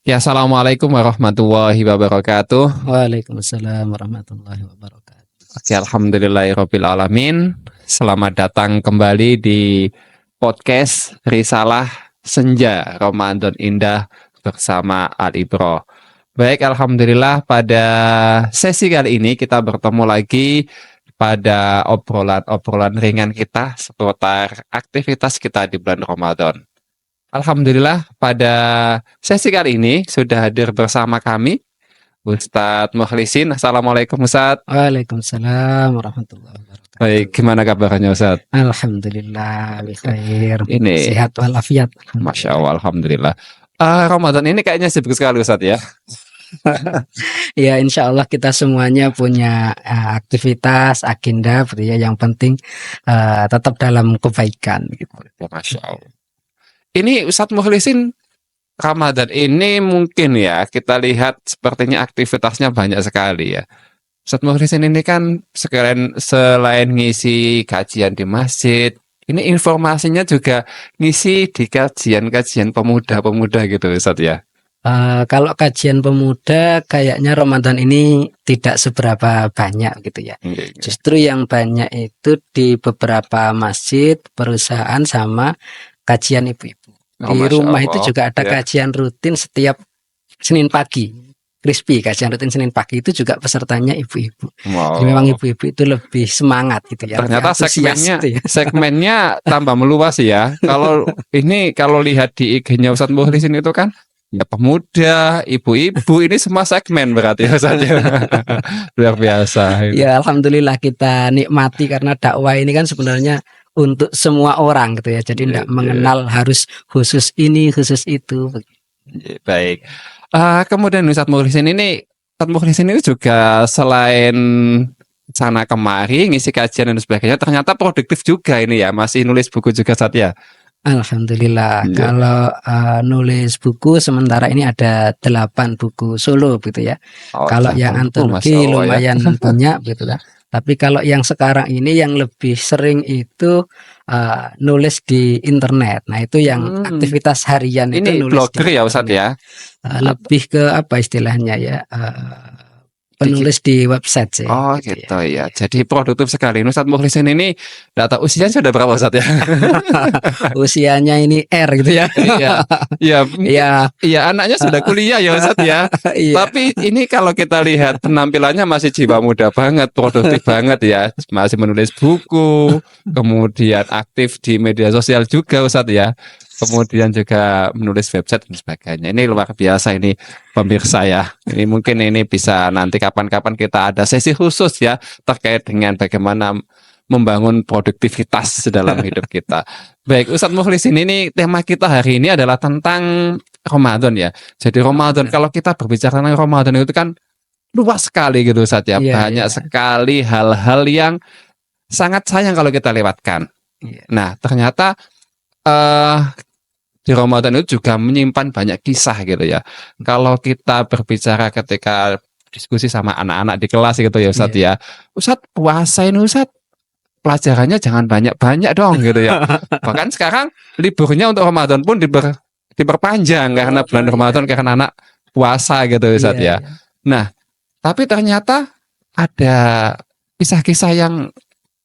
Ya, assalamualaikum warahmatullahi wabarakatuh. Waalaikumsalam warahmatullahi wabarakatuh. Oke, alhamdulillahirabbil alamin. Selamat datang kembali di podcast Risalah Senja Ramadan Indah bersama Al Ibro. Baik, alhamdulillah pada sesi kali ini kita bertemu lagi pada obrolan-obrolan ringan kita seputar aktivitas kita di bulan Ramadan. Alhamdulillah pada sesi kali ini sudah hadir bersama kami Ustadz Mukhlisin. Assalamualaikum Ustadz. Waalaikumsalam warahmatullahi wabarakatuh. Baik, gimana kabarnya Ustadz? Alhamdulillah, bikhair. Ini Sehat walafiat. Masya Allah, alhamdulillah. Ramadan ini kayaknya sibuk sekali Ustadz ya. Ya, insya Allah kita semuanya punya aktivitas, agenda, yang penting tetap dalam kebaikan. Gitu. Ya, Masya Allah. Ini Ustadz Mukhlisin, Ramadan ini mungkin ya kita lihat sepertinya aktivitasnya banyak sekali ya. Ustadz Mukhlisin ini kan selain ngisi kajian di masjid, ini informasinya juga ngisi di kajian-kajian pemuda-pemuda gitu Ustadz ya. Kalau kajian pemuda kayaknya Ramadan ini tidak seberapa banyak gitu ya. Justru yang banyak itu di beberapa masjid, perusahaan sama kajian ibu-ibu. Di rumah Allah, itu juga ada kajian rutin setiap Senin pagi. Crispy kajian rutin Senin pagi itu juga pesertanya ibu-ibu. Jadi memang ibu-ibu itu lebih semangat gitu ya. Ternyata segmennya tambah meluas ya. Kalau lihat di IG-nya Ustadz Mukhlisin itu kan ya pemuda, ibu-ibu, ini semua segmen berarti ya saja. Luar biasa. Ya alhamdulillah kita nikmati karena dakwah ini kan sebenarnya untuk semua orang gitu ya. Jadi tidak mengenal harus khusus ini, khusus itu. Baik. Kemudian Ustadz Mukhlisin ini juga selain sana kemari ngisi kajian dan sebagainya, ternyata produktif juga ini ya, masih nulis buku juga saat ya. Alhamdulillah. Kalau nulis buku sementara ini ada 8 buku solo gitu ya. Kalau yang antologi lumayan banyak gitu lah. Tapi kalau yang sekarang ini yang lebih sering itu nulis di internet. Nah itu yang aktivitas harian ini itu nulis blogger ya Ustadz ya. Lebih ke apa istilahnya ya, penulis di website sih. Oh gitu ya. Jadi produktif sekali. Ustadz Mukhlisin ini data usianya sudah berapa Ustadz ya? Usianya ini R gitu ya. Iya, anaknya sudah kuliah ya Ustadz ya. Tapi ini kalau kita lihat penampilannya masih jiwa muda banget, produktif banget ya. Masih menulis buku, kemudian aktif di media sosial juga Ustadz ya. Kemudian juga menulis website dan sebagainya. Ini luar biasa ini pemirsa ya. Ini mungkin ini bisa nanti kapan-kapan kita ada sesi khusus ya terkait dengan bagaimana membangun produktivitas dalam hidup kita. Baik, Ustadz Mukhlisin, ini tema kita hari ini adalah tentang Ramadan ya. Jadi Ramadan, kalau kita berbicara tentang Ramadan itu kan luas sekali gitu Ustadz ya. Banyak sekali hal-hal yang sangat sayang kalau kita lewatkan. Nah, ternyata di Ramadan itu juga menyimpan banyak kisah gitu ya. Kalau kita berbicara ketika diskusi sama anak-anak di kelas gitu ya Ustadz ya. Ustadz, puasa ini Ustadz, pelajarannya jangan banyak-banyak dong gitu ya. Bahkan sekarang liburnya untuk Ramadan pun diperpanjang karena bulan Ramadan karena anak puasa gitu Ustadz ya. Nah, tapi ternyata ada kisah-kisah yang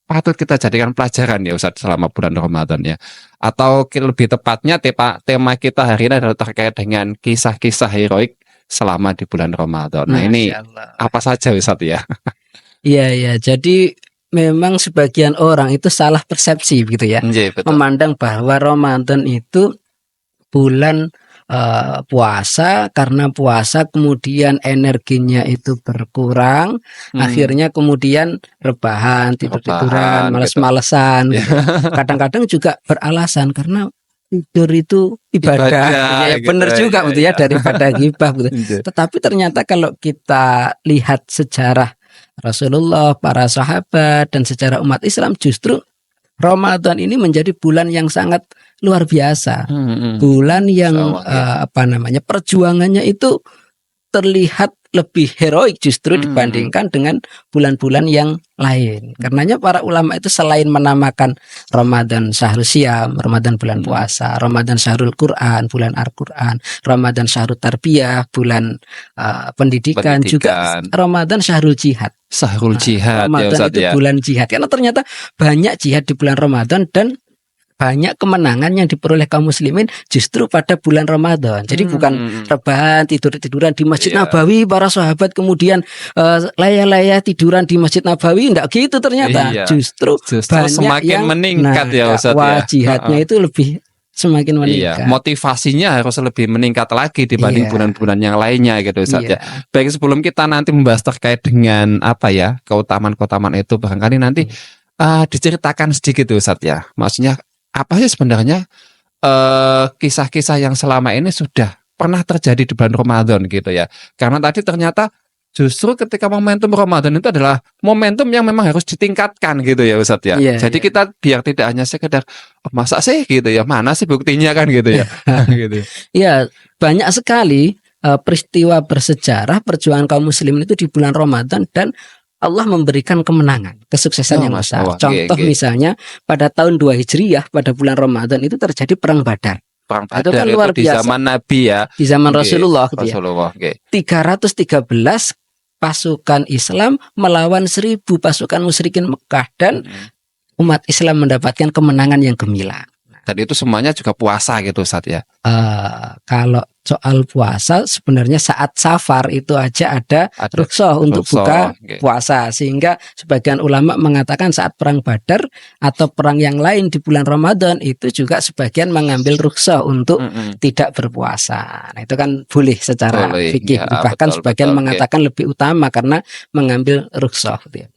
patut kita jadikan pelajaran ya Ustadz selama bulan Ramadan ya. Atau lebih tepatnya tema kita hari ini adalah terkait dengan kisah-kisah heroik selama di bulan Ramadan. Nah ini apa saja Ustadz ya? Iya, jadi memang sebagian orang itu salah persepsi gitu ya. Memandang bahwa Ramadan itu bulan puasa, karena puasa kemudian energinya itu berkurang, akhirnya kemudian rebahan, tidur-tiduran, males-malesan gitu. Kadang-kadang juga beralasan karena tidur itu ibadah. Ya, benar juga gitu ya, daripada ghibah gitu. Tetapi ternyata kalau kita lihat sejarah Rasulullah, para sahabat dan sejarah umat Islam, justru Ramadan ini menjadi bulan yang sangat luar biasa. Bulan yang perjuangannya itu terlihat lebih heroik justru dibandingkan dengan bulan-bulan yang lain. Karenanya para ulama itu selain menamakan Ramadan Syahrul Syam, Ramadan bulan puasa, Ramadan Syahrul Quran, bulan Al-Quran, Ramadan Syahrul Tarbiyah, bulan pendidikan, juga Ramadan Syahrul Jihad. Syahrul Jihad Ramadan ya, itu bulan jihad. Karena ternyata banyak jihad di bulan Ramadan dan banyak kemenangan yang diperoleh kaum muslimin justru pada bulan Ramadan. Jadi bukan rebahan tiduran di Masjid Nabawi para sahabat kemudian layah-layah tiduran di Masjid Nabawi, enggak gitu ternyata. Justru banyak semakin yang meningkat ya Ustaz ya. Jihadnya itu lebih semakin meningkat. Motivasinya harus lebih meningkat lagi dibanding bulan-bulan yang lainnya gitu Ustaz ya. Baik, sebelum kita nanti membahas terkait dengan apa ya keutamaan-keutamaan itu, barangkali nanti diceritakan sedikit Ustaz ya. Maksudnya apa sih sebenarnya kisah-kisah yang selama ini sudah pernah terjadi di bulan Ramadan gitu ya. Karena tadi ternyata justru ketika momentum Ramadan itu adalah momentum yang memang harus ditingkatkan gitu ya Ustadz ya. Jadi kita biar tidak hanya sekedar masa sih gitu ya, mana sih buktinya kan gitu ya. Gitu. Ya, banyak sekali peristiwa bersejarah perjuangan kaum muslimin itu di bulan Ramadan dan Allah memberikan kemenangan, kesuksesan yang besar. Contoh misalnya pada tahun 2 Hijriyah pada bulan Ramadan itu terjadi perang Badar. Perang Badar itu kan luar biasa. Di zaman Nabi ya. Di zaman Rasulullah gitu ya. 313 pasukan Islam melawan 1000 pasukan musyrikin Mekah dan umat Islam mendapatkan kemenangan yang gemilang. Dan itu semuanya juga puasa gitu Ustaz ya. Kalau soal puasa sebenarnya saat safar itu aja ada rukhsah untuk buka puasa, sehingga sebagian ulama mengatakan saat perang Badar atau perang yang lain di bulan Ramadan itu juga sebagian mengambil rukhsah untuk tidak berpuasa. Nah, itu kan boleh secara fikih, bahkan sebagian mengatakan lebih utama karena mengambil rukhsah gitu ya.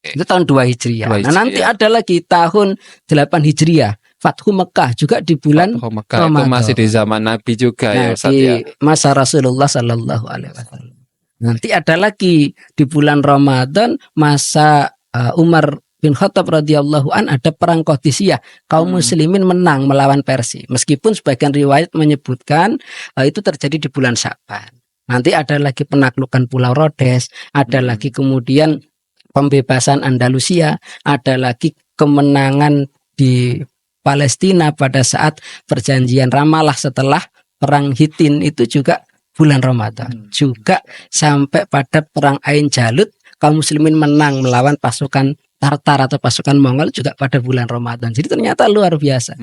Itu tahun 2 Hijriah. Nah, nanti ada lagi tahun 8 Hijriah. Fathu Mekah juga di bulan Ramadan. Itu masih di zaman Nabi juga ya Ustaz ya. Di masa Rasulullah Sallallahu Alaihi Wasallam. Nanti ada lagi di bulan Ramadan masa Umar bin Khattab radhiyallahu an, ada perang Qadisiyah. Kaum muslimin menang melawan Persia. Meskipun sebagian riwayat menyebutkan itu terjadi di bulan Sya'ban. Nanti ada lagi penaklukan Pulau Rhodes, ada lagi kemudian pembebasan Andalusia, ada lagi kemenangan di Palestina pada saat perjanjian Ramallah setelah perang Hittin itu juga bulan Ramadan. Juga sampai pada perang Ain Jalut kaum muslimin menang melawan pasukan Tartar atau pasukan Mongol juga pada bulan Ramadan. Jadi ternyata luar biasa.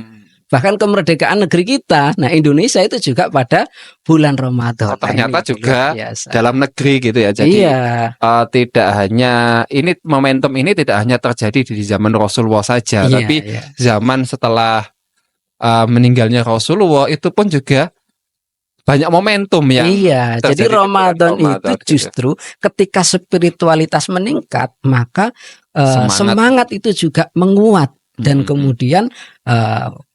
Bahkan kemerdekaan negeri kita, nah Indonesia itu juga pada bulan Ramadan. Ternyata juga dalam negeri gitu ya. Jadi tidak hanya ini, momentum ini tidak hanya terjadi di zaman Rasulullah saja, tapi zaman setelah meninggalnya Rasulullah itu pun juga banyak momentum yang jadi Ramadan itu justru ketika spiritualitas meningkat, maka semangat itu juga menguat dan kemudian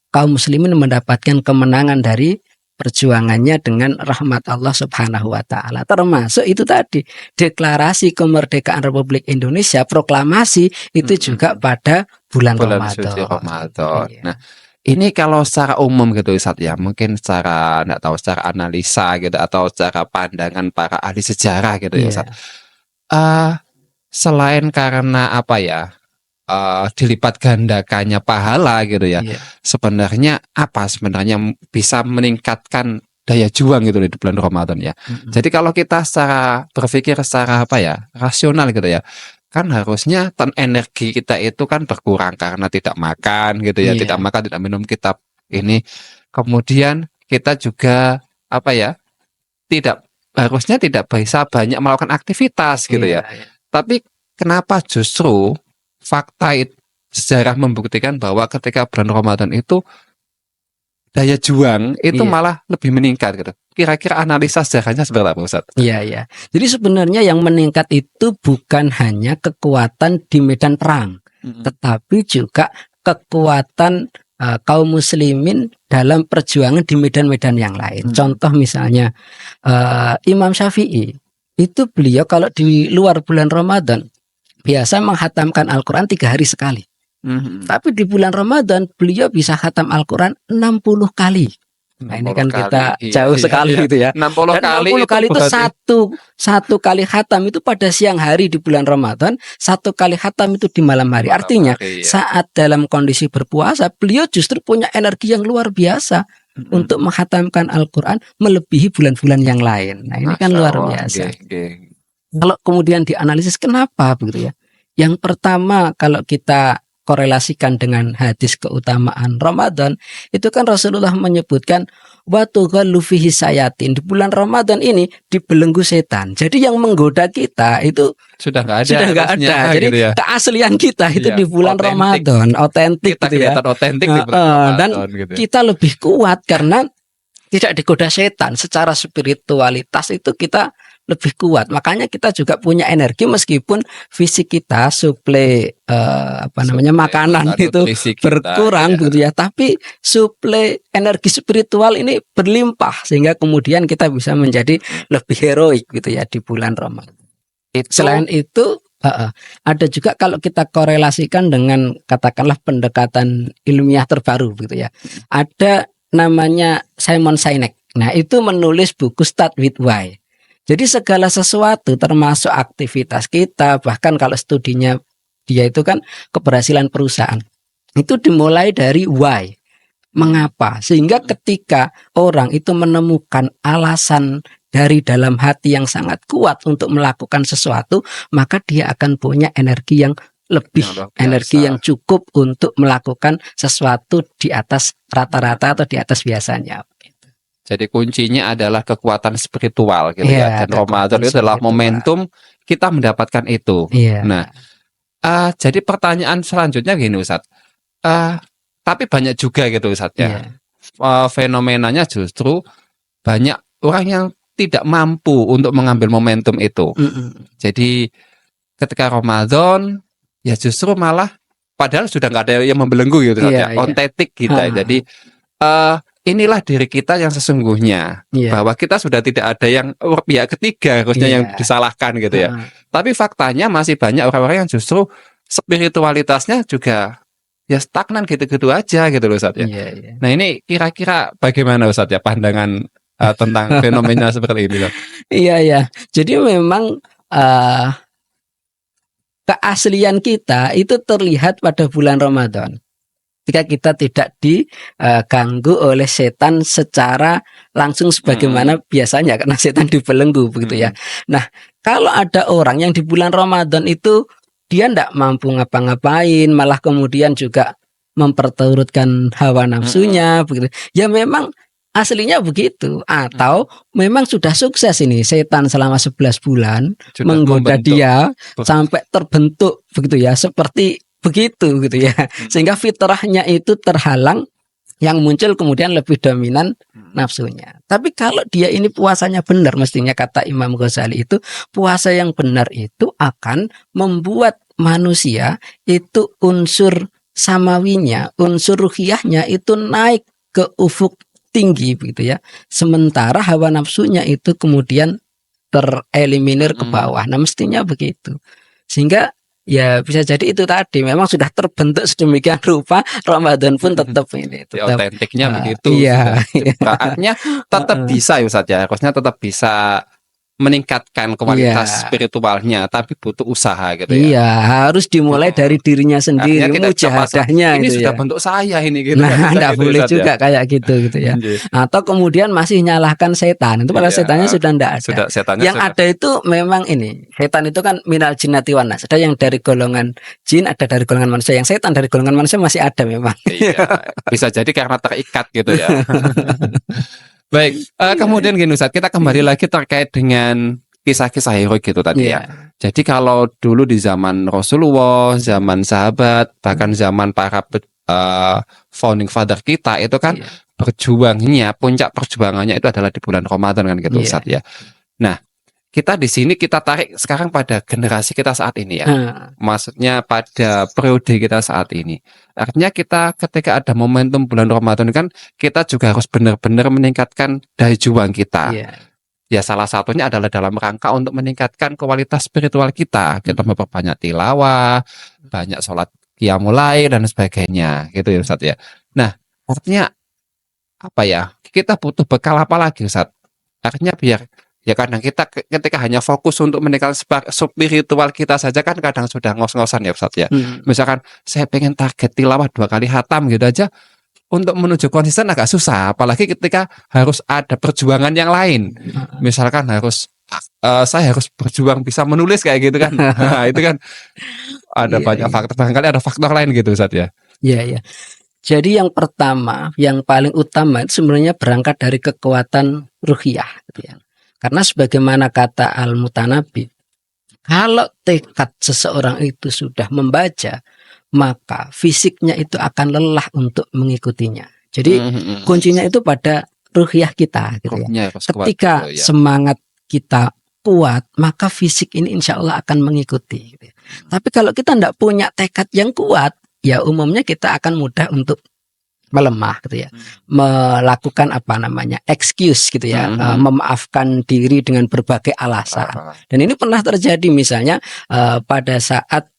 kaum muslimin mendapatkan kemenangan dari perjuangannya dengan rahmat Allah Subhanahu wa taala. Termasuk itu tadi deklarasi kemerdekaan Republik Indonesia, proklamasi itu juga pada bulan Ramadan. Nah, ini kalau secara umum gitu Ustaz ya, mungkin secara enggak tahu secara analisa gitu atau secara pandangan para ahli sejarah gitu ya Ustaz. Selain karena apa ya? Dilipat gandakannya pahala gitu ya. Sebenarnya apa sebenarnya bisa meningkatkan daya juang gitu di bulan Ramadan ya. Jadi kalau kita secara berpikir secara apa ya, rasional gitu ya, kan harusnya energi kita itu kan berkurang karena tidak makan gitu ya, tidak makan, tidak minum, kita ini kemudian kita juga apa ya, harusnya tidak bisa banyak melakukan aktivitas gitu ya. Tapi kenapa justru fakta sejarah membuktikan bahwa ketika bulan Ramadan itu daya juang itu malah lebih meningkat gitu. Kira-kira analisa sejarahnya seperti apa Ustaz? Iya. Jadi sebenarnya yang meningkat itu bukan hanya kekuatan di medan perang, tetapi juga kekuatan kaum muslimin dalam perjuangan di medan-medan yang lain. Contoh misalnya Imam Syafi'i itu beliau kalau di luar bulan Ramadan biasa menghatamkan Al-Quran 3 hari sekali. Tapi di bulan Ramadan beliau bisa khatam Al-Quran 60 kali. Nah, ini kan kita jauh sekali gitu ya. 60 kali 60 kali itu satu kali khatam itu pada siang hari di bulan Ramadan, satu kali khatam itu di malam hari. Artinya saat dalam kondisi berpuasa, beliau justru punya energi yang luar biasa untuk menghatamkan Al-Quran melebihi bulan-bulan yang lain. Nah, ini kan luar biasa. Kalau kemudian dianalisis kenapa begitu ya? Yang pertama, kalau kita korelasikan dengan hadis keutamaan Ramadan, itu kan Rasulullah menyebutkan waktu fihi sayatin, di bulan Ramadan ini dibelenggu setan. Jadi yang menggoda kita itu sudah nggak ada. Jadi gitu ya, keaslian kita itu di bulan Ramadan, otentik gitu ya. Otentik di bulan Ramadan, dan gitu. Kita lebih kuat karena tidak digoda setan. Secara spiritualitas itu kita lebih kuat. Makanya kita juga punya energi meskipun fisik kita suplai makanan itu berkurang gitu ya. Tapi suplai energi spiritual ini berlimpah sehingga kemudian kita bisa menjadi lebih heroik gitu ya di bulan Ramadan. Selain itu ada juga kalau kita korelasikan dengan katakanlah pendekatan ilmiah terbaru gitu ya. Ada namanya Simon Sinek. Nah, itu menulis buku Start with Why. Jadi segala sesuatu termasuk aktivitas kita, bahkan kalau studinya dia itu kan keberhasilan perusahaan, itu dimulai dari why, mengapa. Sehingga ketika orang itu menemukan alasan dari dalam hati yang sangat kuat untuk melakukan sesuatu, maka dia akan punya energi yang lebih, energi yang cukup untuk melakukan sesuatu di atas rata-rata atau di atas biasanya. Jadi kuncinya adalah kekuatan spiritual gitu ya. Dan Ramadan itu adalah momentum kita mendapatkan itu. Nah, jadi pertanyaan selanjutnya gini Ustadz. Tapi banyak juga gitu Ustadz ya. Fenomenanya justru banyak orang yang tidak mampu untuk mengambil momentum itu. Jadi ketika Ramadan ya justru malah padahal sudah nggak ada yang membelenggu gitu ya. Otentik kita. Jadi inilah diri kita yang sesungguhnya, bahwa kita sudah tidak ada yang pihak ketiga harusnya yang disalahkan gitu ya. Tapi faktanya masih banyak orang-orang yang justru spiritualitasnya juga ya stagnan gitu-gitu aja gitu loh Ustadz ya. Nah, ini kira-kira bagaimana Ustadz ya pandangan tentang fenomena seperti ini loh. Iya. Jadi memang keaslian kita itu terlihat pada bulan Ramadan. Ketika kita tidak diganggu oleh setan secara langsung sebagaimana biasanya karena setan dibelenggu begitu ya. Nah, kalau ada orang yang di bulan Ramadan itu dia tidak mampu ngapa-ngapain, malah kemudian juga memperturutkan hawa nafsunya begitu. Ya memang aslinya begitu, atau memang sudah sukses ini setan selama 11 bulan sudah menggoda dia sampai terbentuk begitu ya, seperti begitu gitu ya, sehingga fitrahnya itu terhalang, yang muncul kemudian lebih dominan nafsunya. Tapi kalau dia ini puasanya benar, mestinya kata Imam Ghazali itu puasa yang benar itu akan membuat manusia itu unsur samawinya, unsur ruhiyahnya itu naik ke ufuk tinggi begitu ya. Sementara hawa nafsunya itu kemudian tereliminir ke bawah. Nah, mestinya begitu. Sehingga ya bisa jadi itu tadi memang sudah terbentuk sedemikian rupa, Ramadan pun tetap ini otentiknya begitu. Saatnya tetap bisa ya Ustaz ya, harusnya tetap bisa meningkatkan kualitas spiritualnya, tapi butuh usaha gitu ya. Iya, harus dimulai dari dirinya sendiri, mujahadahnya ini gitu sudah ya. bentuk saya ini gitu. Nah, enggak boleh gitu juga kayak gitu ya. Atau kemudian masih nyalahkan setan. Itu padahal setannya sudah enggak ada. Yang ada itu memang ini. Setan itu kan minal jinnati wan nas. Ada yang dari golongan jin, ada dari golongan manusia. Yang setan dari golongan manusia masih ada memang. Iya, bisa jadi karena terikat gitu ya. Baik, kemudian gini Ustaz, kita kembali lagi terkait dengan kisah-kisah heroik gitu tadi ya. Jadi kalau dulu di zaman Rasulullah, zaman sahabat, bahkan zaman para founding father kita itu kan berjuangnya, puncak perjuangannya itu adalah di bulan Ramadan kan gitu Ustaz ya. Nah, kita di sini kita tarik sekarang pada generasi kita saat ini ya. Maksudnya pada periode kita saat ini. Artinya kita ketika ada momentum bulan Ramadan kan kita juga harus benar-benar meningkatkan daya juang kita. Ya salah satunya adalah dalam rangka untuk meningkatkan kualitas spiritual kita. Kita memperbanyak tilawah, banyak sholat qiyamul lail dan sebagainya gitu ya Ustaz ya. Nah, artinya apa ya? Kita butuh bekal apa lagi, Ustaz? Akhirnya biar ya kadang kita ketika hanya fokus untuk meningkatkan spiritual kita saja kan kadang sudah ngos-ngosan ya Ustaz ya. Misalkan saya pengen target tilawah 2 kali khatam gitu aja, untuk menuju konsisten agak susah, apalagi ketika harus ada perjuangan yang lain. Misalkan saya harus berjuang bisa menulis kayak gitu kan. Nah, itu kan ada banyak faktor, barangkali ada faktor lain gitu Ustaz ya. Iya. Jadi yang pertama, yang paling utama itu sebenarnya berangkat dari kekuatan ruhiyah gitu ya. Karena sebagaimana kata Al-Mutanabbi, kalau tekad seseorang itu sudah membaca, maka fisiknya itu akan lelah untuk mengikutinya. Jadi kuncinya itu pada ruhiyah kita gitu ya. Ketika semangat kita kuat, maka fisik ini insya Allah akan mengikuti gitu ya. Tapi kalau kita tidak punya tekad yang kuat, ya umumnya kita akan mudah untuk melemah gitu ya, melakukan excuse gitu ya, memaafkan diri dengan berbagai alasan. Dan ini pernah terjadi misalnya pada saat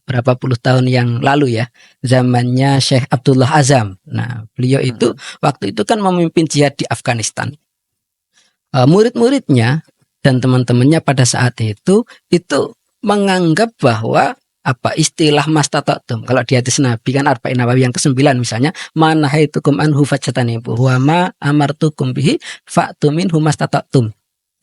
berapa puluh tahun yang lalu ya, zamannya Syekh Abdullah Azam. Nah, beliau itu waktu itu kan memimpin jihad di Afghanistan. Murid-muridnya dan teman-temannya pada saat itu menganggap bahwa istilah mastata'tum. Kalau di hadis Nabi kan Arba'in Nawawi yang ke-9 misalnya, manahaitukum anhu fajtanibuh wa ma amartukum bihi fa'tu minhu mastata'tum.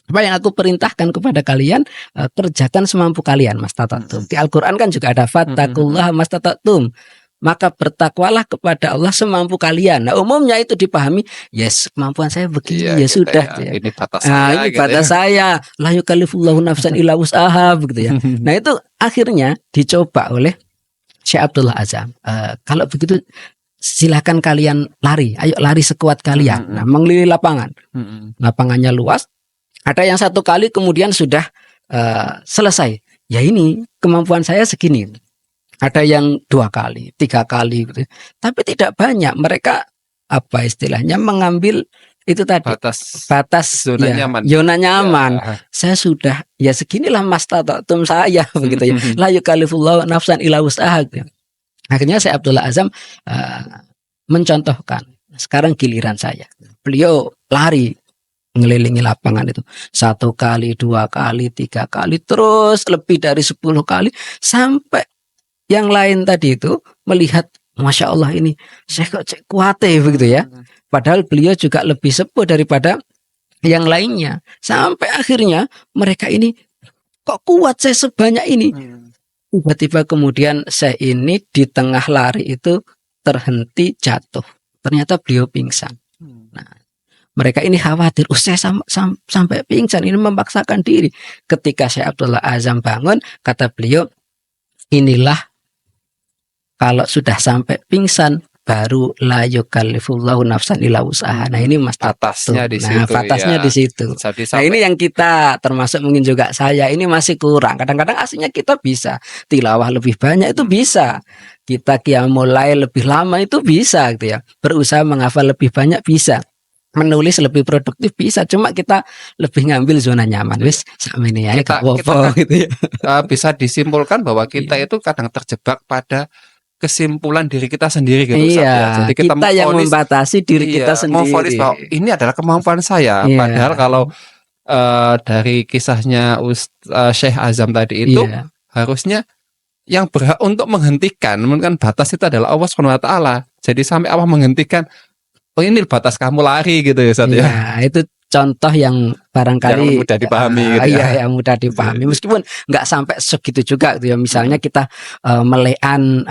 Apa yang aku perintahkan kepada kalian, kerjakan semampu kalian mastata'tum. Di Al-Qur'an kan juga ada fattaqullaha mastata'tum. Maka bertakwalah kepada Allah semampu kalian. Nah, umumnya itu dipahami, yes, kemampuan saya begini, ya sudah. Ya. Ini batas saya. Ini batas saya. La yukallifullahu nafsan illa wus'aha begitu ya. Nah, itu akhirnya dicoba oleh Syekh Abdullah Azam. Kalau begitu silakan kalian lari. Ayo lari sekuat kalian. Nah, mengelilingi lapangan. Lapangannya luas. Ada yang 1 kali kemudian sudah selesai. Ya ini kemampuan saya segini. Ada yang 2 kali, 3 kali gitu. Tapi tidak banyak. Mereka istilahnya mengambil itu tadi batas zona nyaman. Ya. Saya sudah ya seginilah mastata'tum saya begitu ya. La yukallifullahu nafsan illa wus'aha. Akhirnya Syekh Abdullah Azam mencontohkan. Sekarang giliran saya. Beliau lari ngelilingi lapangan itu 1 kali, 2 kali, 3 kali, terus lebih dari 10 kali sampai yang lain tadi itu melihat, Masya Allah ini saya kok kuat begitu ya. Padahal beliau juga lebih sepuh daripada yang lainnya. Sampai akhirnya mereka ini kok kuat saya sebanyak ini. Tiba-tiba kemudian saya ini di tengah lari itu terhenti jatuh. Ternyata beliau pingsan. Nah, mereka ini khawatir, saya sampai pingsan, ini memaksakan diri. Ketika Syekh Abdullah Azam bangun, kata beliau, inilah kalau sudah sampai pingsan baru la yukallifullahu nafsan illa wus'aha. Nah, ini batasnya di situ. Batasnya di situ. Nah, ini yang kita termasuk mungkin juga saya ini masih kurang. Kadang-kadang aslinya kita bisa tilawah lebih banyak itu bisa. Kita qiyamul lail lebih lama itu bisa gitu ya. Berusaha menghafal lebih banyak bisa. Menulis lebih produktif bisa, cuma kita lebih ngambil zona nyaman. Wis sakmene ae gak apa-apa gitu ya. Bisa disimpulkan bahwa kita itu kadang terjebak pada kesimpulan diri kita sendiri gitu. Iya, jadi kita yang membatasi diri kita sendiri. Memvonis bahwa ini adalah kemampuan saya. Padahal kalau dari kisahnya Syekh Azam tadi itu harusnya yang berhak untuk menghentikan batas itu adalah Allah SWT. Jadi sampai Allah menghentikan, ini batas kamu lari gitu ya Ustaz ya. Itu contoh yang barangkali yang mudah dipahami gitu ya. Yang mudah dipahami. Meskipun nggak sampai segitu juga gitu ya. Misalnya kita melean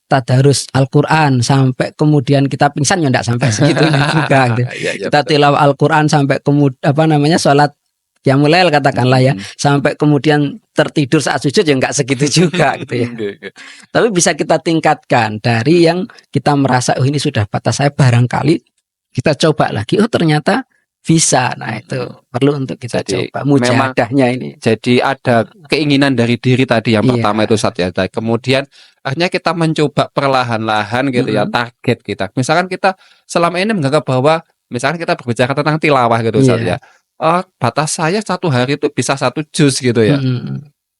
tadarus Al-Qur'an sampai kemudian kita pingsan ya enggak sampai segitu juga gitu. Kita tilawah Al-Qur'an sampai kemudian salat qiyamul lail katakanlah ya, sampai kemudian tertidur saat sujud ya enggak segitu juga gitu ya. Tapi bisa kita tingkatkan dari yang kita merasa ini sudah batas saya, barangkali kita coba lagi, ternyata bisa. Nah, itu perlu untuk kita coba mujahadahnya ini. Jadi ada keinginan dari diri tadi yang pertama itu Ustaz ya. Kemudian akhirnya kita mencoba perlahan-lahan gitu ya, target kita. Misalkan kita selama ini menganggap bahwa misalkan kita berbicara tentang tilawah gitu Ustaz ya. Batas saya 1 hari itu bisa 1 juz gitu ya.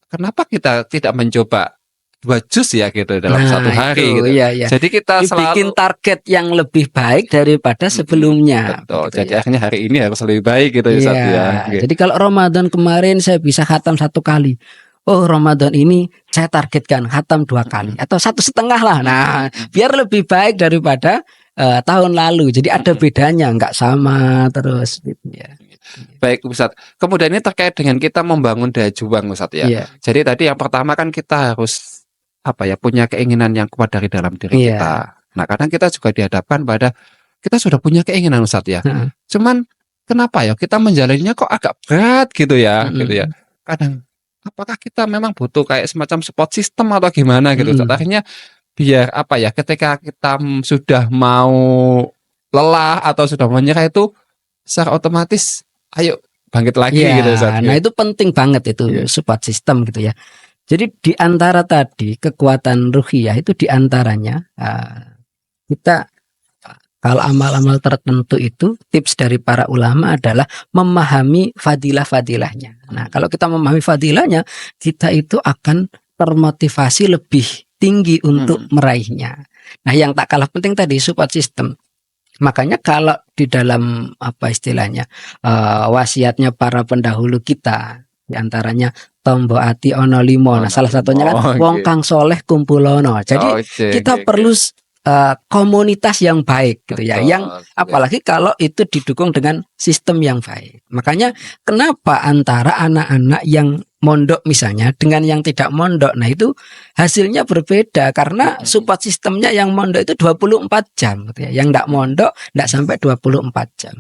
Kenapa kita tidak mencoba 2 juz ya gitu dalam satu hari itu, gitu. Iya. Jadi kita bikin target yang lebih baik daripada sebelumnya. Betul. Gitu, jadi akhirnya hari ini harus lebih baik gitu Iya. ya. Jadi kalau Ramadan kemarin saya bisa khatam 1 kali. Oh, Ramadan ini saya targetkan khatam 2 kali atau 1,5 lah. Nah, biar lebih baik daripada tahun lalu. Jadi ada bedanya, nggak sama terus gitu ya. Baik Ustadz. Kemudian ini terkait dengan kita membangun daya juang Ustadz ya. Iya. Jadi tadi yang pertama kan kita harus punya keinginan yang kuat dari dalam diri kita. Nah, kadang kita juga dihadapkan pada kita sudah punya keinginan Ustadz ya. Cuman kenapa ya kita menjalaninya kok agak berat gitu ya, gitu ya. Kadang apakah kita memang butuh kayak semacam support system atau gimana gitu. Akhirnya biar ketika kita sudah mau lelah atau sudah menyerah itu secara otomatis ayo bangkit lagi gitu Ustadz. Nah, itu penting banget itu support system gitu ya. Jadi di antara tadi kekuatan ruhiyah itu di antaranya kita kalau amal-amal tertentu itu tips dari para ulama adalah memahami fadilah-fadilahnya. Nah, kalau kita memahami fadilahnya, kita itu akan termotivasi lebih tinggi untuk meraihnya. Nah, yang tak kalah penting tadi support system. Makanya kalau di dalam wasiatnya para pendahulu kita, di antaranya tombo ati ono limo. Nah, salah satunya kan wong kang soleh kumpulono. Jadi kita perlu komunitas yang baik gitu ya. Yang apalagi kalau itu didukung dengan sistem yang baik. Makanya kenapa antara anak-anak yang mondok misalnya dengan yang tidak mondok, nah itu hasilnya berbeda karena support sistemnya yang mondok itu 24 jam gitu ya. Yang tidak mondok tidak sampai 24 jam.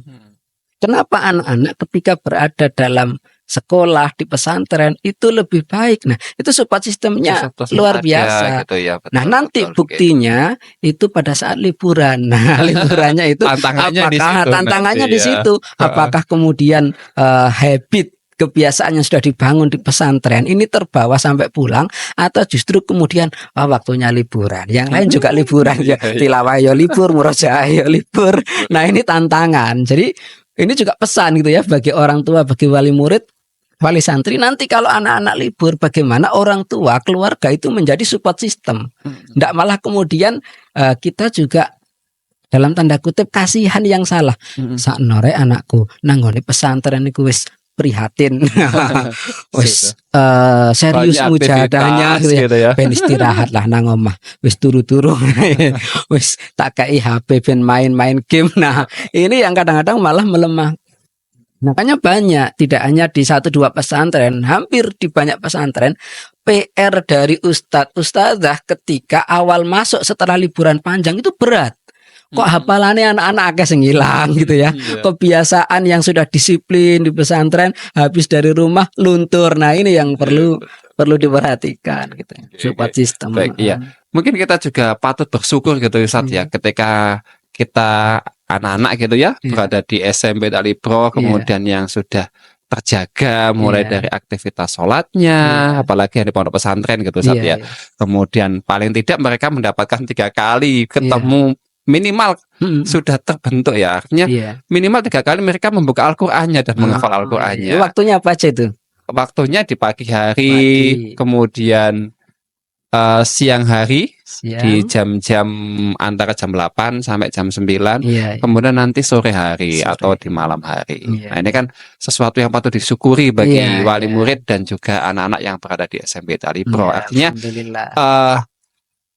Kenapa anak-anak ketika berada dalam sekolah di pesantren itu lebih baik? Nah, itu support sistemnya luar biasa. Gitu ya, betul, nah, nanti buktinya itu pada saat liburan. Nah, liburannya itu tantangannya di situ. Apakah kemudian habit kebiasaan yang sudah dibangun di pesantren ini terbawa sampai pulang atau justru kemudian waktunya liburan. Yang lain juga liburan ya. Tilawah ya libur, murojaah ya libur. Nah, ini tantangan. Jadi ini juga pesan gitu ya bagi orang tua, bagi wali murid, wali santri. Nanti kalau anak-anak libur, bagaimana orang tua, keluarga itu menjadi support system. Nggak malah kemudian kita juga dalam tanda kutip kasihan yang salah. Saknore anakku nanggone pesantren iku wis prihatin. Wis serius mujahadahnya gitu ya. Ben istirahat lah nang omah. Wis turu-turu. Wis tak kei HP ben main-main game. Nah, ini yang kadang-kadang malah melemah. Makanya banyak, tidak hanya di 1-2 pesantren, hampir di banyak pesantren, PR dari ustadz-ustadzah ketika awal masuk setelah liburan panjang itu berat. Kok hafalannya anak-anak agak ngilang gitu ya. Kebiasaan yang sudah disiplin di pesantren habis dari rumah luntur. Nah, ini yang perlu diperhatikan gitu. Support system. Baik, iya. Mungkin kita juga patut bersyukur gitu Ustadz ya ketika kita anak-anak gitu ya berada di SMP Tali Pro, kemudian yang sudah terjaga mulai dari aktivitas sholatnya, apalagi yang di pondok pesantren gitu Ustadz ya. Kemudian paling tidak mereka mendapatkan 3 kali ketemu minimal sudah terbentuk ya. Artinya minimal 3 kali mereka membuka Al-Qur'annya dan menghafal Al-Qur'annya. Waktunya apa aja itu? Waktunya di pagi hari, kemudian siang hari di jam-jam antara jam 8 sampai jam 9, kemudian nanti sore hari atau di malam hari. Nah, ini kan sesuatu yang patut disyukuri bagi wali murid dan juga anak-anak yang berada di SMP Tali Pro. Artinya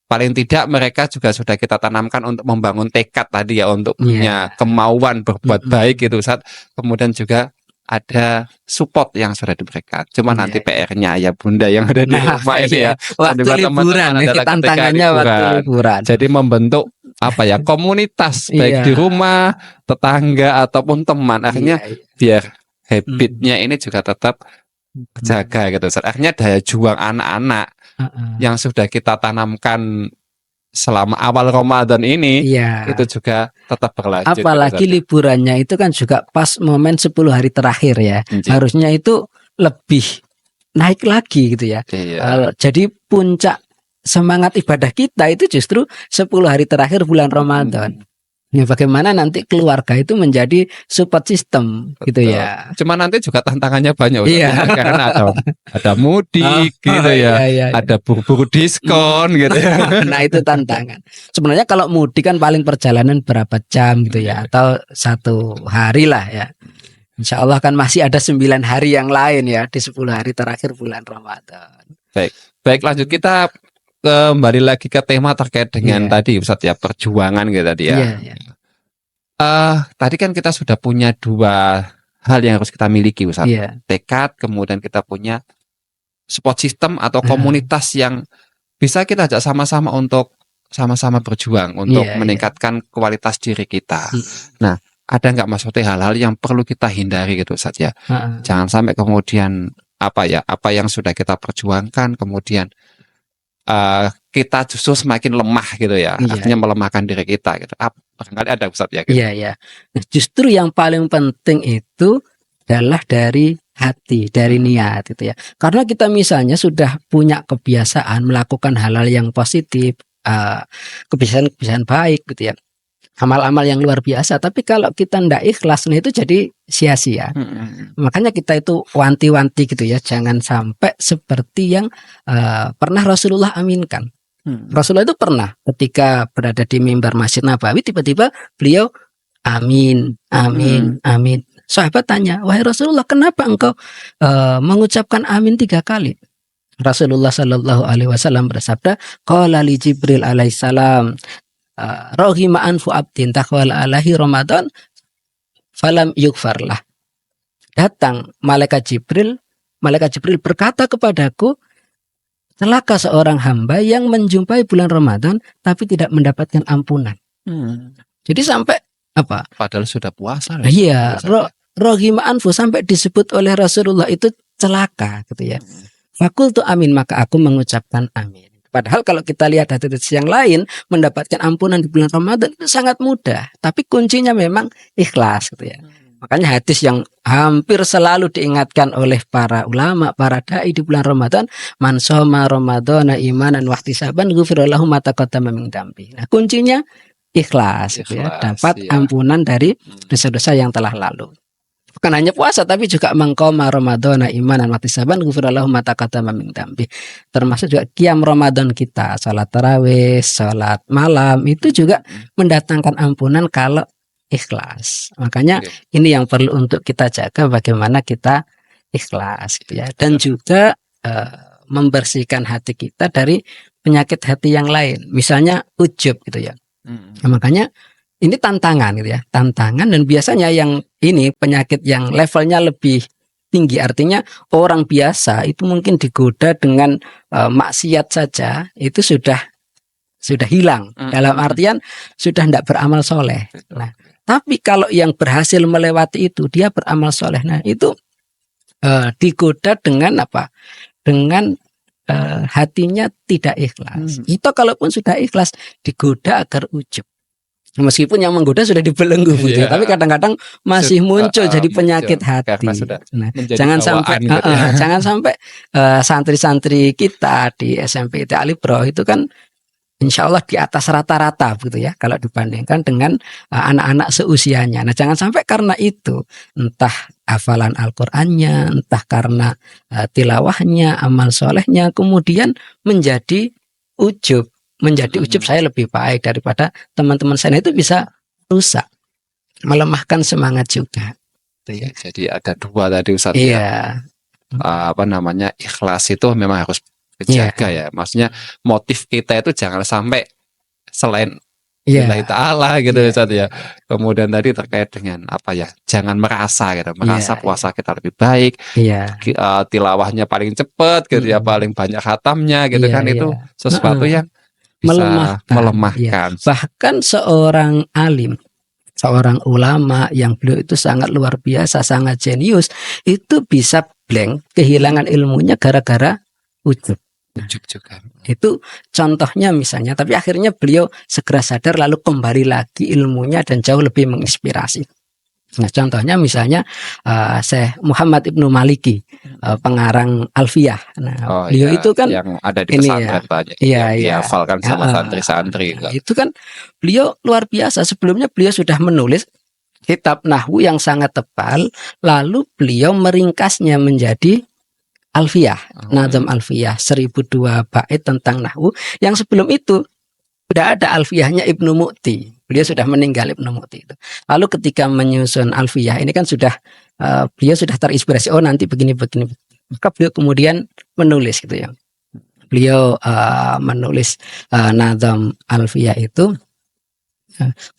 paling tidak mereka juga sudah kita tanamkan untuk membangun tekad tadi ya, untuk punya kemauan berbuat baik gitu Ustaz. Kemudian juga ada support yang sudah diberikan. Cuma nanti PR-nya ayah bunda yang ada di rumah ini ya. Waktu liburan, tantangannya waktu liburan. Jadi membentuk komunitas baik di rumah, tetangga ataupun teman. Akhirnya biar habitnya ini juga tetap terjaga gitu Ustaz. Akhirnya daya juang anak-anak yang sudah kita tanamkan selama awal Ramadan ini itu juga tetap berlanjut. Apalagi liburannya itu kan juga pas momen 10 hari terakhir ya. Harusnya itu lebih naik lagi gitu ya. Jadi puncak semangat ibadah kita itu justru 10 hari terakhir bulan Ramadan. Ya, bagaimana nanti keluarga itu menjadi support system. Betul. Gitu ya. Cuma nanti juga tantangannya banyak, iya. Karena ada mudik gitu ya, iya. Ada buru-buru diskon gitu ya. Nah itu tantangan. Sebenarnya kalau mudik kan paling perjalanan berapa jam gitu ya, atau 1 hari lah ya. Insya Allah kan masih ada 9 hari yang lain ya di 10 hari terakhir bulan Ramadan. Baik lanjut, kita kembali lagi ke tema terkait dengan tadi Ustaz ya, perjuangan gitu tadi ya. Tadi kan kita sudah punya 2 hal yang harus kita miliki Ustaz. Tekad, kemudian kita punya support system atau komunitas yang bisa kita ajak sama-sama untuk sama-sama berjuang untuk meningkatkan kualitas diri kita. Nah, ada nggak maksudnya hal-hal yang perlu kita hindari gitu Ustaz ya? Jangan sampai kemudian apa yang sudah kita perjuangkan kemudian kita justru semakin lemah gitu ya, artinya melemahkan diri kita gitu. Barangkali ada Ustaz ya gitu. Iya. Nah, justru yang paling penting itu adalah dari hati, dari niat gitu ya. Karena kita misalnya sudah punya kebiasaan melakukan hal-hal yang positif, kebiasaan baik gitu ya, amal-amal yang luar biasa, tapi kalau kita ndak ikhlas, nah itu jadi sia-sia. Makanya kita itu wanti-wanti gitu ya, jangan sampai seperti yang pernah Rasulullah aminkan. Rasulullah itu pernah ketika berada di mimbar Masjid Nabawi, tiba-tiba beliau amin, amin, amin. Sahabat tanya, wahai Rasulullah, kenapa engkau mengucapkan amin 3 kali? Rasulullah Shallallahu Alaihi Wasallam bersabda, qala li Jibril alaihissalam, rohima anfu abdin takwal alahi Ramadan falam yukfarlah. Datang malaikat Jibril berkata kepadaku, celaka seorang hamba yang menjumpai bulan Ramadan tapi tidak mendapatkan ampunan. Jadi sampai apa? Padahal sudah puasa. Iya, rohima anfu sampai disebut oleh Rasulullah itu celaka gitu ya. Fakultu amin, maka aku mengucapkan amin. Padahal kalau kita lihat hadis yang lain, mendapatkan ampunan di bulan Ramadan itu sangat mudah. Tapi kuncinya memang ikhlas gitu ya. Makanya hadis yang hampir selalu diingatkan oleh para ulama, para dai di bulan Ramadan, man shoma ramadhana imanan wahtisaban ghufira lahu ma taqaddama min dzambi. Nah, kuncinya ikhlas gitu ya, dapat ampunan dari dosa-dosa yang telah lalu. Bukan hanya puasa tapi juga mengqoma ramadhana imanan wahtisaban ghufira lahu ma taqaddama min dzambi. Termasuk juga qiyam Ramadan kita, salat tarawih, salat malam itu juga mendatangkan ampunan kalau ikhlas. Makanya ini yang perlu untuk kita jaga, bagaimana kita ikhlas gitu ya. Dan juga membersihkan hati kita dari penyakit hati yang lain. Misalnya ujub gitu ya. Nah, makanya ini tantangan gitu ya. Tantangan, dan biasanya yang ini penyakit yang levelnya lebih tinggi, artinya orang biasa itu mungkin digoda dengan maksiat saja itu sudah hilang. Dalam artian sudah tidak beramal soleh. Nah, tapi kalau yang berhasil melewati itu, dia beramal soleh. Nah, itu digoda dengan apa? Dengan hatinya tidak ikhlas. Itu kalaupun sudah ikhlas, digoda agar ujub. Meskipun yang menggoda sudah dibelenggu, tapi kadang-kadang masih muncul jadi penyakit hati. Nah, jangan sampai jangan sampai santri-santri kita di SMP Ali Bro itu kan insya Allah di atas rata-rata gitu ya, kalau dibandingkan dengan anak-anak seusianya. Nah, jangan sampai karena itu, entah hafalan Al-Qur'annya, entah karena tilawahnya, amal solehnya, kemudian menjadi ujub. Saya lebih baik daripada teman-teman saya, itu bisa rusak, melemahkan semangat juga. Jadi ada 2 tadi Ustaz ya. Ikhlas itu memang harus dijaga ya. Maksudnya motif kita itu jangan sampai selain lillahi ta'ala gitu Ustaz ya. Kemudian tadi terkait dengan jangan merasa puasa kita lebih baik, tilawahnya paling cepat gitu ya, paling banyak khatamnya gitu kan, itu sesuatu yang bisa melemahkan. Bahkan seorang alim, seorang ulama yang beliau itu sangat luar biasa, sangat jenius, itu bisa blank, kehilangan ilmunya gara-gara ujub juga. Itu contohnya misalnya, tapi akhirnya beliau segera sadar lalu kembali lagi ilmunya dan jauh lebih menginspirasi. Nah, contohnya misalnya Syekh Muhammad Ibnu Maliki, pengarang Alfiyah. Nah, beliau itu kan yang ada di ini pesantren banyak yang dihafalkan sama santri-santri. Itu kan beliau luar biasa. Sebelumnya beliau sudah menulis kitab nahwu yang sangat tebal, lalu beliau meringkasnya menjadi Alfiyah, Nazam Alfiyah 1002 bait tentang nahwu. Yang sebelum itu sudah ada Alfiyahnya Ibnu Mu'ti. Beliau sudah meninggal Ibnu Mu'ti itu. Lalu ketika menyusun Alfiyah ini kan sudah beliau sudah terinspirasi, oh nanti begini. Maka beliau kemudian menulis gitu ya. Beliau menulis Nazam Alfiyah itu.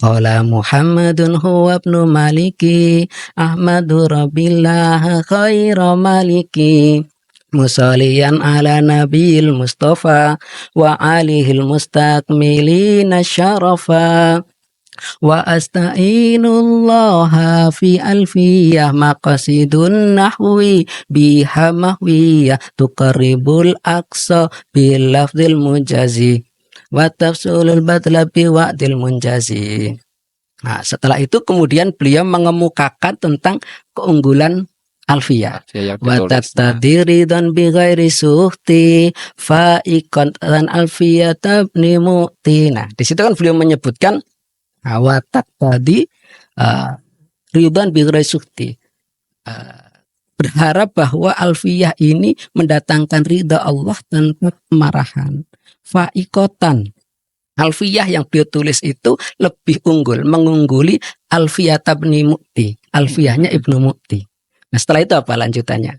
Qala Muhammadun huwa ibnu Maliki Ahmadu Rabbillah khairu maliki Musalliyan ala nabil Mustafa wa alihil mustakmilina syarafa wa asta'inullaha fi alfiyah maqasidun nahwi biha mahwiyah tuqarribul aqsa bil lafzil mujazi wa tafsulul batlabi wa'dil munjazi. Nah, setelah itu kemudian beliau mengemukakan tentang keunggulan Alfiyah. Wa taqtadiri dan bi ghairi suhti fa ikon dan Alfiyah tabni mu'ti. Nah, di situ kan beliau menyebutkan wa taqtadi ridwan bi ghairi suhti. Berharap bahwa Alfiyah ini mendatangkan ridha Allah tanpa kemarahan. Faikotan Alfiyah yang beliau tulis itu lebih unggul, mengungguli Alfiyah tabni Mu'ti, Alfiyahnya Ibnu Mu'ti. Nah, setelah itu apa lanjutannya?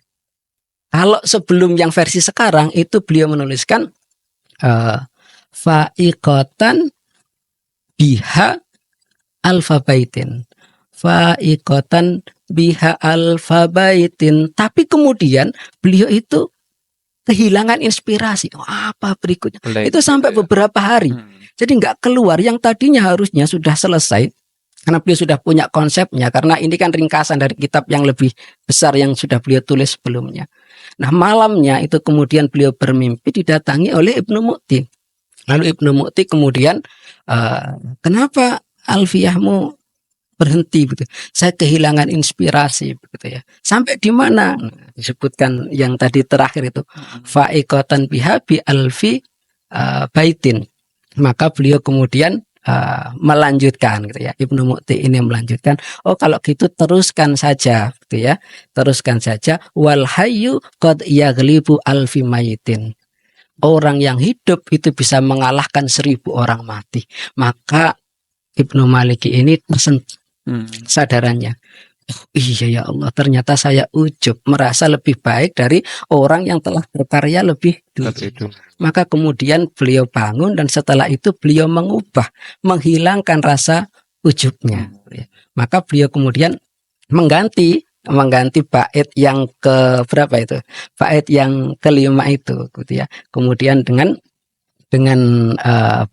Kalau sebelum yang versi sekarang itu beliau menuliskan faikotan biha alfabaitin, faikotan biha alfabaitin. Tapi kemudian beliau itu kehilangan inspirasi. Apa berikutnya? Itu sampai beberapa hari. Jadi nggak keluar. Yang tadinya harusnya sudah selesai. Karena beliau sudah punya konsepnya. Karena ini kan ringkasan dari kitab yang lebih besar yang sudah beliau tulis sebelumnya. Nah, malamnya itu kemudian beliau bermimpi didatangi oleh Ibnu Mu'ti. Lalu Ibnu Mu'ti kemudian, kenapa Alfiyahmu berhenti begitu? Saya kehilangan inspirasi begitu ya. Sampai di mana? Disebutkan yang tadi terakhir itu fa'iqatan biha bi alfi baitin. Maka beliau kemudian melanjutkan gitu ya. Ibnu Mu'ti ini melanjutkan, oh kalau gitu teruskan saja gitu ya. Teruskan saja wal hayyu qad yaghlibu alfi mayitin. Orang yang hidup itu bisa mengalahkan 1000 orang mati. Maka Ibnu Maliki ini tersentuh sadarannya. Oh, iya ya Allah, ternyata saya ujub, merasa lebih baik dari orang yang telah berkarya lebih dulu. Maka kemudian beliau bangun dan setelah itu beliau mengubah, menghilangkan rasa ujubnya. Maka beliau kemudian mengganti bait yang ke berapa itu? Bait yang kelima itu gitu ya. Kemudian dengan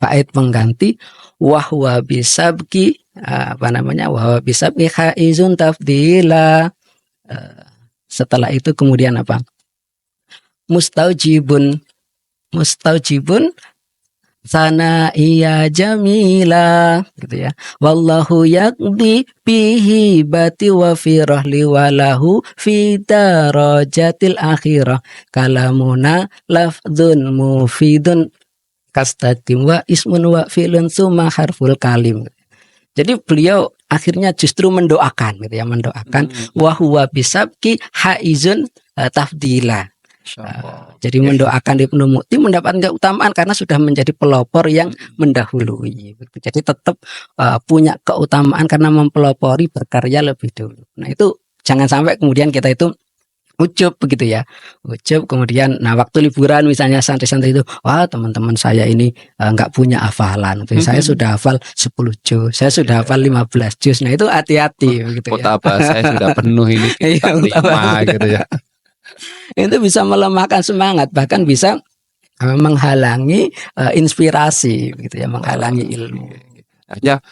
bait pengganti wahwa bisabki wahwa bisabki khaizun tafdila. Setelah itu kemudian apa? Mustaujibun sana iya jamila gitu ya. Wallahu yaqdi bihi bati wa fi rahli walahu fi darajatil akhirah kalamuna lafdun mufidun kastatim wa ismun wa fi'lun summa harful kalim. Jadi beliau akhirnya justru mendoakan gitu ya, mendoakan wa huwa bisabki haizun tafdila. Jadi mendoakan Ibnu Mu'ti mendapatkan keutamaan karena sudah menjadi pelopor yang mendahului. Jadi tetap punya keutamaan karena mempelopori berkarya lebih dulu. Nah itu jangan sampai kemudian kita itu ujub begitu ya, ujub kemudian nah waktu liburan misalnya santri-santri itu wah teman-teman saya ini nggak punya hafalan, saya sudah hafal 10 juz, saya sudah hafal 15 juz. Nah itu hati-hati begitu ya. Saya sudah penuh ini kitab 5 gitu ya. Itu bisa melemahkan semangat, bahkan bisa menghalangi inspirasi gitu ya, menghalangi ilmu. Artinya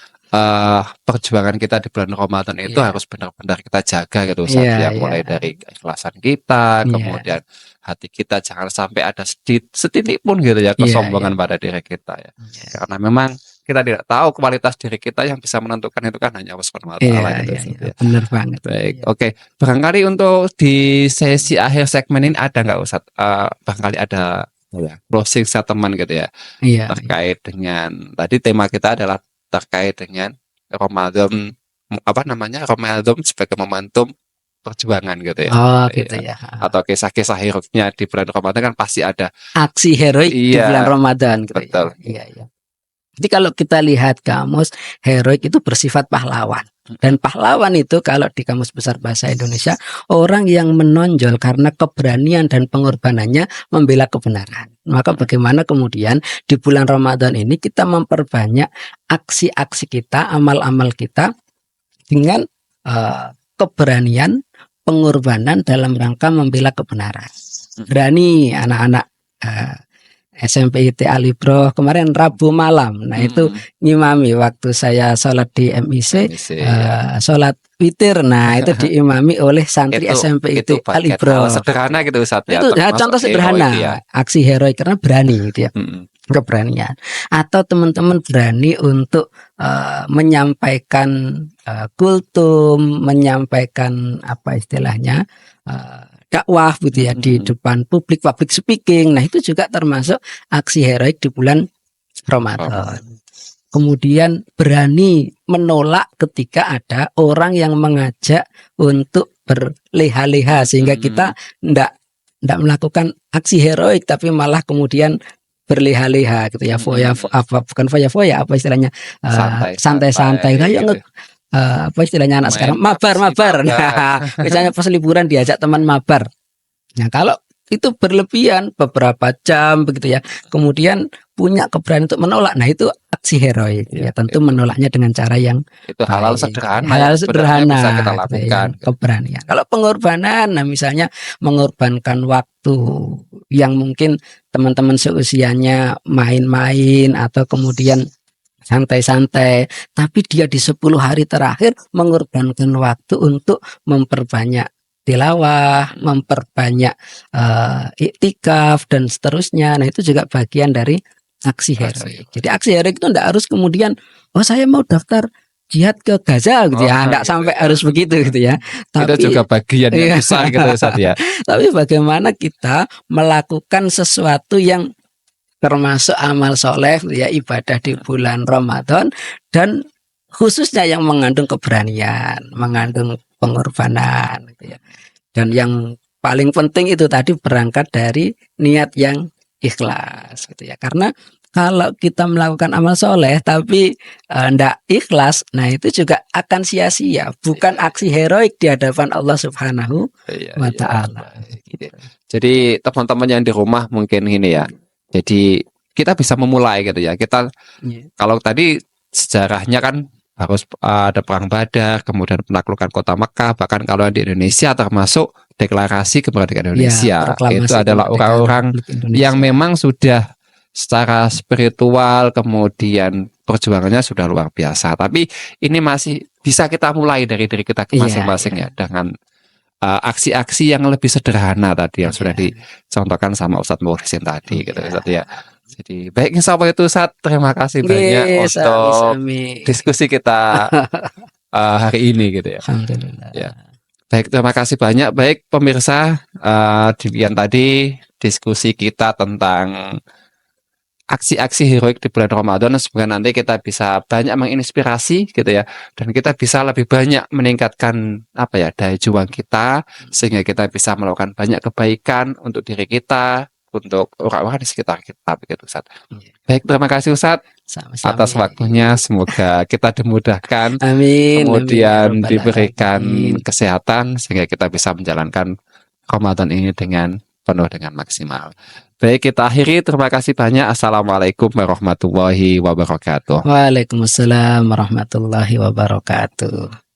perjuangan kita di bulan Ramadan itu harus benar-benar kita jaga gitu Ustaz, mulai dari keikhlasan kita, kemudian hati kita jangan sampai ada setitik pun gitu ya kesombongan pada diri kita ya. Karena memang kita tidak tahu kualitas diri kita, yang bisa menentukan itu kan hanya Allah Subhanahu wa taala gitu. Iya, benar banget. Baik, oke. Barangkali untuk di sesi akhir segmen ini ada nggak Ustadz? Barangkali ada closing statement gitu ya. Terkait dengan tadi tema kita adalah terkait dengan Ramadan, Ramadan sebagai momentum perjuangan gitu ya. Gitu ya. Atau kisah-kisah heroiknya di bulan Ramadan kan pasti ada. Aksi heroik di bulan Ramadan gitu. Betul. Iya. Jadi kalau kita lihat kamus, heroik itu bersifat pahlawan. Dan pahlawan itu kalau di Kamus Besar Bahasa Indonesia, orang yang menonjol karena keberanian dan pengorbanannya membela kebenaran. Maka bagaimana kemudian di bulan Ramadan ini kita memperbanyak aksi-aksi kita, amal-amal kita dengan keberanian, pengorbanan dalam rangka membela kebenaran. Berani anak-anak SMP IT Alibro kemarin Rabu malam. Nah itu ngimami waktu saya sholat di MIC, sholat witir. Nah itu diimami oleh santri SMP IT Alibro. Sederhana gitu Ustaz ya. Itu contoh sederhana, aksi heroik karena berani gitu ya. Keberanian. Atau teman-teman berani untuk menyampaikan kultum, menyampaikan apa istilahnya, dakwah gitu ya, di depan public speaking. Nah itu juga termasuk aksi heroik di bulan Ramadan. Kemudian berani menolak ketika ada orang yang mengajak untuk berleha-leha, sehingga kita ndak melakukan aksi heroik tapi malah kemudian berleha-leha gitu ya. Bukan foya-foya, apa istilahnya, santai-santai kayak apa istilahnya anak sekarang, mabar. Nah, misalnya pas liburan diajak teman mabar. Nah, kalau itu berlebihan beberapa jam begitu ya, kemudian punya keberanian untuk menolak, nah itu aksi heroik ya. Tentu menolaknya dengan cara yang itu halal sederhana, bisa kita lakukan. Keberanian. Kalau pengorbanan, nah misalnya mengorbankan waktu yang mungkin teman-teman seusianya main-main atau kemudian santai-santai, tapi dia di 10 hari terakhir mengorbankan waktu untuk memperbanyak tilawah, memperbanyak iktikaf dan seterusnya. Nah itu juga bagian dari aksi heroik. Jadi aksi heroik itu tidak harus kemudian saya mau daftar jihad ke Gaza gitu ya, tidak sampai harus begitu gitu ya. Tapi itu juga bagian yang besar gitu ya. Tapi bagaimana kita melakukan sesuatu yang termasuk amal soleh ya, ibadah di bulan Ramadan, dan khususnya yang mengandung keberanian, mengandung pengorbanan gitu ya. Dan yang paling penting itu tadi berangkat dari niat yang ikhlas gitu ya. Karena kalau kita melakukan amal soleh tapi ndak ikhlas, nah itu juga akan sia-sia, bukan aksi heroik di hadapan Allah Subhanahu wa ta'ala. Jadi teman-teman yang di rumah mungkin ini ya, jadi kita bisa memulai gitu ya. Kita kalau tadi sejarahnya kan harus ada perang Badar, kemudian penaklukan kota Mekah, bahkan kalau di Indonesia termasuk deklarasi kemerdekaan Indonesia. Itu adalah orang-orang yang memang sudah secara spiritual, kemudian perjuangannya sudah luar biasa. Tapi ini masih bisa kita mulai dari diri kita masing-masing ya, dengan aksi-aksi yang lebih sederhana tadi yang sudah dicontohkan sama Ustadz Muhsin tadi gitu Ustadz ya. Jadi baik, insya Allah itu Ustadz, terima kasih banyak untuk diskusi kita hari ini gitu ya. Alhamdulillah. Ya. Baik, terima kasih banyak. Baik pemirsa, demikian tadi diskusi kita tentang aksi-aksi heroik di bulan Ramadan. Semoga nanti kita bisa banyak menginspirasi gitu ya, dan kita bisa lebih banyak meningkatkan daya juang kita, sehingga kita bisa melakukan banyak kebaikan untuk diri kita, untuk orang-orang di sekitar kita begitu Ustaz. Baik, terima kasih Ustaz atas waktunya. Semoga kita dimudahkan, kemudian diberikan kesehatan sehingga kita bisa menjalankan Ramadan ini dengan penuh dengan maksimal. Baik, kita akhiri. Terima kasih banyak. Assalamualaikum warahmatullahi wabarakatuh. Waalaikumsalam warahmatullahi wabarakatuh.